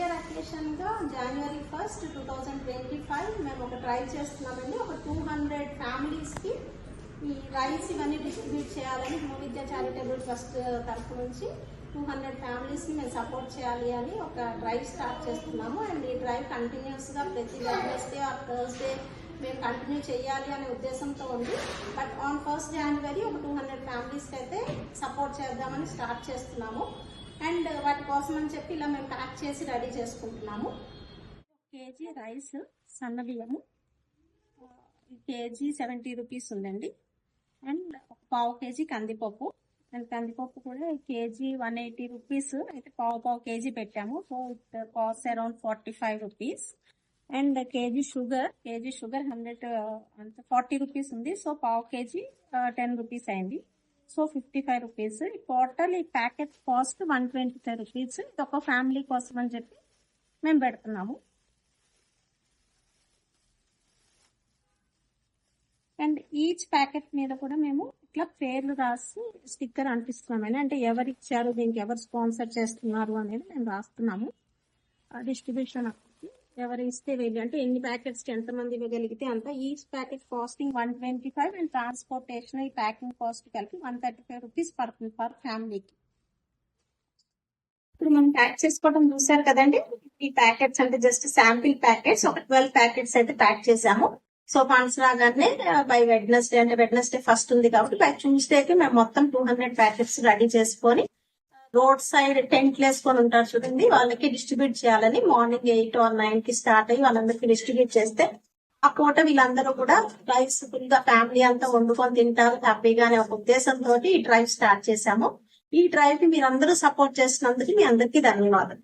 Year occasion గా January 1st, 2025 మేము ఒక డ్రైవ్ చేస్తున్నామండి. ఒక 200 ఫ్యామిలీస్ కి ఈ రైస్ ఇవన్నీ డిస్ట్రిబ్యూట్ చేయాలని విద్యా చారిటబుల్ ట్రస్ట్ తరఫు నుంచి 200 ఫ్యామిలీస్ ని మేము సపోర్ట్ చేయాలి అని ఒక డ్రైవ్ స్టార్ట్ చేస్తున్నాము. అండ్ ఈ డ్రైవ్ కంటిన్యూస్ గా ప్రతి వెడ్నెస్డే ఆర్ థర్స్డే మేము కంటిన్యూ చేయాలి అనే ఉద్దేశంతో ఉంది. బట్ ఆన్ 1st January ఒక 200 ఫ్యామిలీస్కి అయితే సపోర్ట్ చేద్దామని స్టార్ట్ చేస్తున్నాము. అండ్ వాటి కోసం అని చెప్పి ఇలా మేము ప్యాక్ చేసి రెడీ చేసుకుంటున్నాము. కేజీ రైస్ సన్న బియ్యము కేజీ 70 రూపీస్ ఉందండి. అండ్ పావు కేజీ కందిపప్పు, అండ్ కందిపప్పు కూడా కేజీ 180 రూపీస్ అయితే పావు కేజీ పెట్టాము. So it cost around 45 rupees. And KG sugar 100 అంత 40 రూపీస్ ఉంది. సో పావు కేజీ 10 రూపీస్ అయింది. So 55 rupees. టోటల్ ఈ ప్యాకెట్ కాస్ట్ 125 రూపీస్. ఇది ఒక ఫ్యామిలీ కోసం అని చెప్పి మేము పెడుతున్నాము. అండ్ ఈచ్ ప్యాకెట్ మీద కూడా మేము ఇట్లా పేర్లు రాసి స్టిక్కర్ అంటిస్తున్నామని, అంటే ఎవరు ఇచ్చారు, దీనికి ఎవరు స్పాన్సర్ చేస్తున్నారు అనేది మేము రాస్తున్నాము. డిస్ట్రిబ్యూషన్ ఎవరు ఇస్తే వెళ్ళి అంటే ఎన్ని ప్యాకెట్స్ కి ఎంతమంది ఇవ్వగలిగితే అంత. Each packet costing 125 and transportation ఈ ప్యాకింగ్ కాస్ట్ కలిపి 135 రూపీస్ పర్ ఫ్యామిలీకి. ఇప్పుడు మనం ప్యాక్ చేసుకోవడం చూసారు కదండి. ఈ ప్యాకెట్స్ అంటే జస్ట్ శాంపిల్ ప్యాకెట్స్, ఒక 12 ప్యాకెట్స్ అయితే ప్యాక్ చేసాము. సో ఫండ్స్ రాగానే బై వెడ్నెస్డే, అంటే వెడ్నెస్డే ఫస్ట్ ఉంది కాబట్టి బై ట్యూస్డేకి మేము మొత్తం 200 ప్యాకెట్స్ రెడీ చేసుకొని రోడ్ సైడ్ టెంట్లు వేసుకొని ఉంటారు చూడండి, వాళ్ళకి డిస్ట్రిబ్యూట్ చేయాలని మార్నింగ్ 8 or 9 కి స్టార్ట్ అయ్యి వాళ్ళందరికీ డిస్ట్రిబ్యూట్ చేస్తే ఆ పూట వీళ్ళందరూ కూడా రైస్ ఫుల్ గా ఫ్యామిలీ అంతా వండుకొని తింటారు హ్యాపీగా అనే ఒక ఉద్దేశంతో ఈ డ్రైవ్ స్టార్ట్ చేశాము. ఈ డ్రైవ్ కి మీరందరూ సపోర్ట్ చేసినందుకు మీ అందరికీ ధన్యవాదాలు.